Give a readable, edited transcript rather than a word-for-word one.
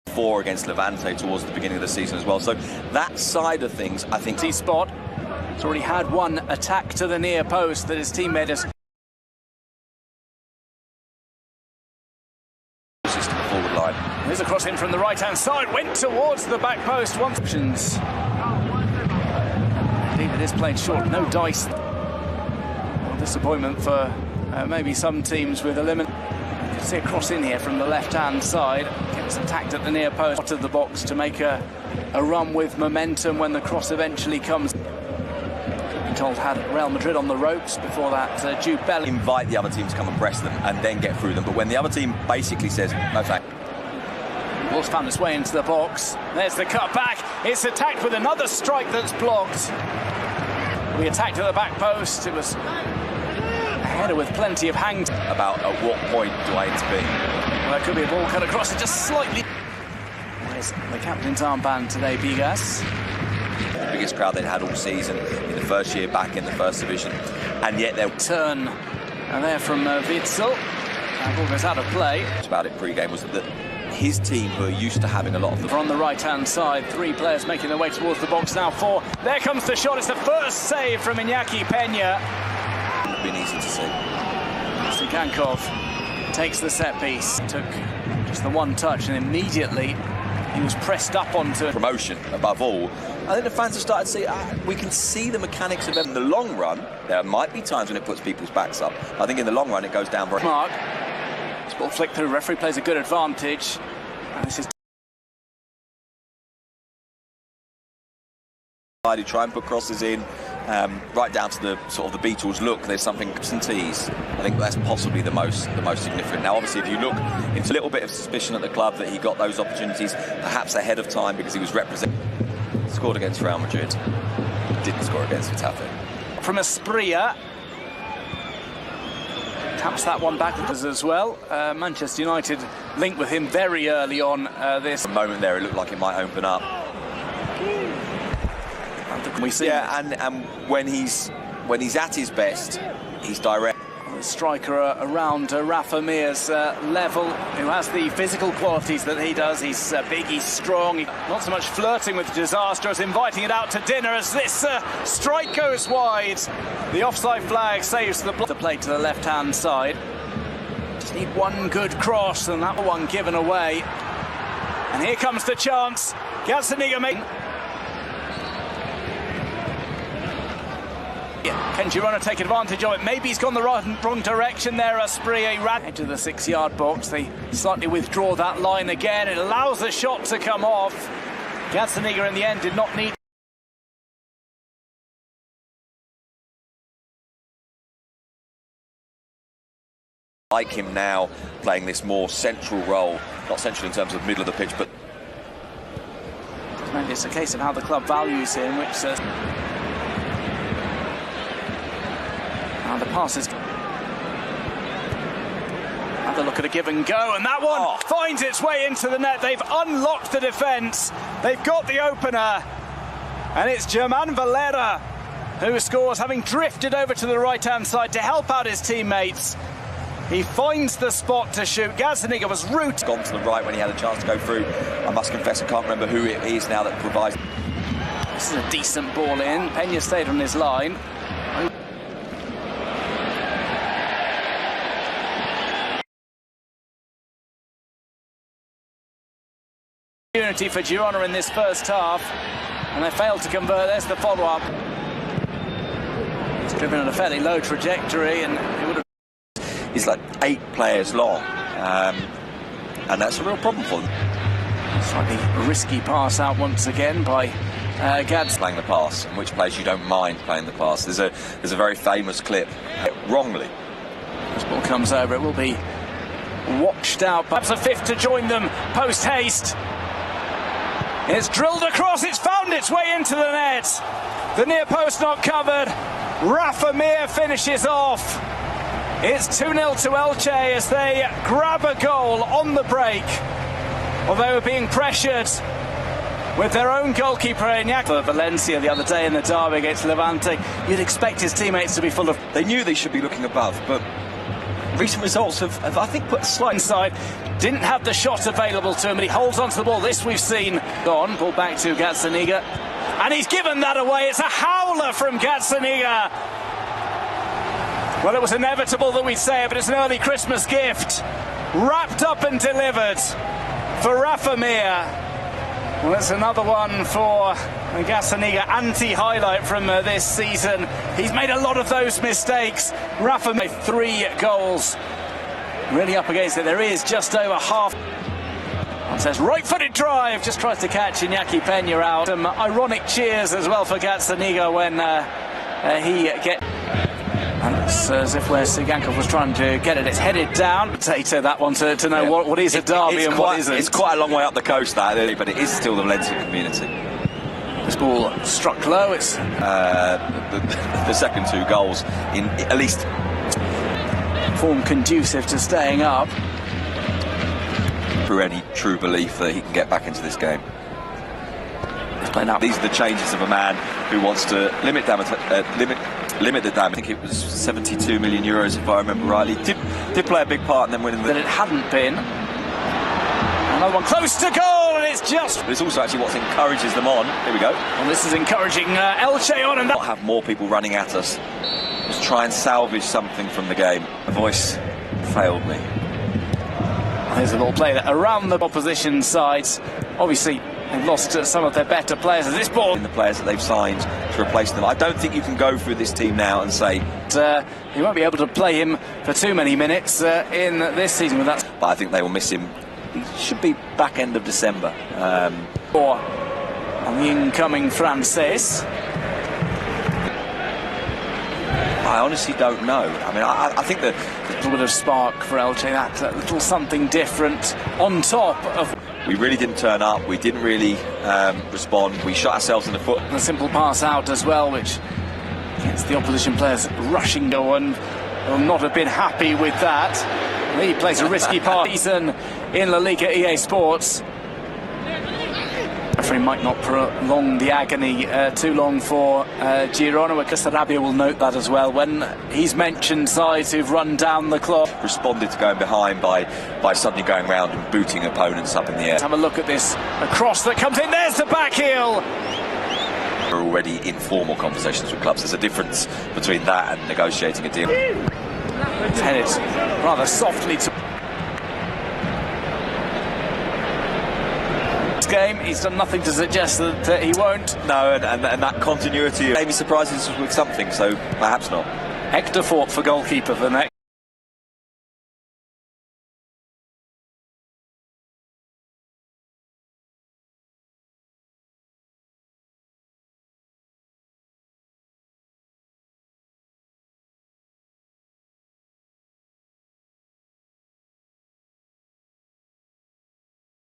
4 against Levante towards the beginning of the season as well. So that side of things, I think... Spot. He's already had one attack to the near post that his teammate has... Forward line. There's a cross in from the right-hand side, went towards the back post. Once options. Indeed, it is played short, no dice. Well, disappointment for maybe some teams with a limit. You can see a cross in here from the left-hand side. Gets attacked at the near post out of the box to make a run with momentum when the cross eventually comes. Been told had Real Madrid on the ropes before that. Jude Bellingham invite the other team to come and press them and then get through them. But when the other team basically says, no thanks. Ball's found its way into the box. There's the cut back. It's attacked with another strike that's blocked. We attacked at the back post. It was a header with plenty of hang. About at what point do I intervene? Well, there could be a ball cut across it just slightly. There's the captain's armband today, Bigas. The biggest crowd they'd had all season in the first year back in the first division, and yet they'll turn. And there from Witsel. That ball goes out of play. About it pre-game was that his team, who are used to having a lot of them. On the right-hand side, 3 players making their way towards the box now. 4. There comes the shot. It's the first save from Iñaki Peña. Would have been easy to see. Sikankov takes the set piece. Took just the one touch, and immediately he was pressed up onto promotion above all. I think the fans have started to see, we can see the mechanics of it. In the long run, there might be times when it puts people's backs up. I think in the long run, it goes down very... Mark. This ball flicked through. Referee plays a good advantage. And this is... Try and put crosses in, right down to the sort of the Beatles look. There's something and tees. I think that's possibly the most significant. Now, obviously, if you look, it's a little bit of suspicion at the club that he got those opportunities perhaps ahead of time because he was represented. Scored against Real Madrid, didn't score against Getafe. From Asprilla, taps that one back as well. Manchester United linked with him very early on this. The moment there, it looked like it might open up. We see, yeah, and when he's at his best, he's direct. The striker around Rafa Mir's level, who has the physical qualities that he does. He's big, he's strong, not so much flirting with disaster as inviting it out to dinner as this strike goes wide. The offside flag saves the play to the left-hand side. Just need one good cross, and that one given away. And here comes the chance. Gazzaniga making... Can Girona take advantage of it? Maybe he's gone the wrong direction there. Asprilla ran into the 6-yard box. They slightly withdraw that line again. It allows the shot to come off. Gazzaniga in the end did not need... Like him now, playing this more central role. Not central in terms of middle of the pitch, but... Maybe it's a case of how the club values him, which says... the pass is... Another look at a give and go, and that one finds its way into the net. They've unlocked the defence. They've got the opener. And it's German Valera who scores, having drifted over to the right-hand side to help out his teammates. He finds the spot to shoot. Gazzaniga was rooted. Gone to the right when he had a chance to go through. I must confess, I can't remember who it is now that provides... This is a decent ball in. Peña stayed on his line. Opportunity for Girona in this first half, and they failed to convert. There's the follow-up. It's driven at a fairly low trajectory, and it would have... He's like 8 players long, and that's a real problem for them. Slightly risky pass out once again by Gads. Playing the pass, in which place you don't mind playing the pass. There's a very famous clip, wrongly. This ball comes over, it will be watched out. Perhaps a fifth to join them, post-haste. It's drilled across, it's found its way into the net. The near post not covered. Rafa Mir finishes off. It's 2-0 to Elche as they grab a goal on the break. Well, they were being pressured with their own goalkeeper, Iñaki. For Valencia the other day in the derby against Levante, you'd expect his teammates to be full of... They knew they should be looking above, but recent results have I think, put a slight inside. Didn't have the shot available to him, but he holds onto the ball. This we've seen. Gone, ball back to Gazzaniga. And he's given that away. It's a howler from Gazzaniga. Well, it was inevitable that we'd say it, but it's an early Christmas gift. Wrapped up and delivered for Rafa Mir. Well, it's another one for Gazzaniga, anti-highlight from this season. He's made a lot of those mistakes. Rafa made 3 goals. Really up against it. There is just over half. One says right-footed drive, just tries to catch Iñaki Peña out. Some ironic cheers as well for Gazzaniga when he gets... And it's as if where Sigankov was trying to get it, it's headed down. Potato that one to know what is a derby and what isn't. It's quite a long way up the coast, that, but it is still the Valencia community. This ball struck low. It's the second 2 goals in at least form conducive to staying up. Through any true belief that he can get back into this game. Out. These are the changes of a man who wants to limit damage, limit the damage. I think it was 72 million euros, if I remember rightly. Did play a big part in them winning. That it hadn't been. Another one close to goal, and it's just. But it's also actually what encourages them on. Here we go. Well, this is encouraging Elche on, and not have more people running at us. Just try and salvage something from the game. The voice failed me. Here's a little play that around the opposition sides. Obviously, they've lost some of their better players. As this ball, in the players that they've signed to replace them. I don't think you can go through this team now and say you won't be able to play him for too many minutes in this season with that. But I think they will miss him. He should be back end of December. Or on the incoming Frances. I honestly don't know. I mean, I think that a little bit of spark for Elche, that little something different on top of. We really didn't turn up. We didn't really respond. We shot ourselves in the foot. The simple pass out as well, which gets the opposition players rushing go and will not have been happy with that. He plays a risky pass season in LaLiga EA Sports. The referee might not prolong the agony too long for Girona. Sarabia will note that as well when he's mentioned sides who've run down the clock. Responded to going behind by suddenly going round and booting opponents up in the air. Let's have a look at this. A cross that comes in. There's the back heel. We're already in formal conversations with clubs. There's a difference between that and negotiating a deal. It's headed rather softly to game. He's done nothing to suggest that he won't. No, and that continuity maybe surprises us with something, so perhaps not. Hector Fort for goalkeeper for next.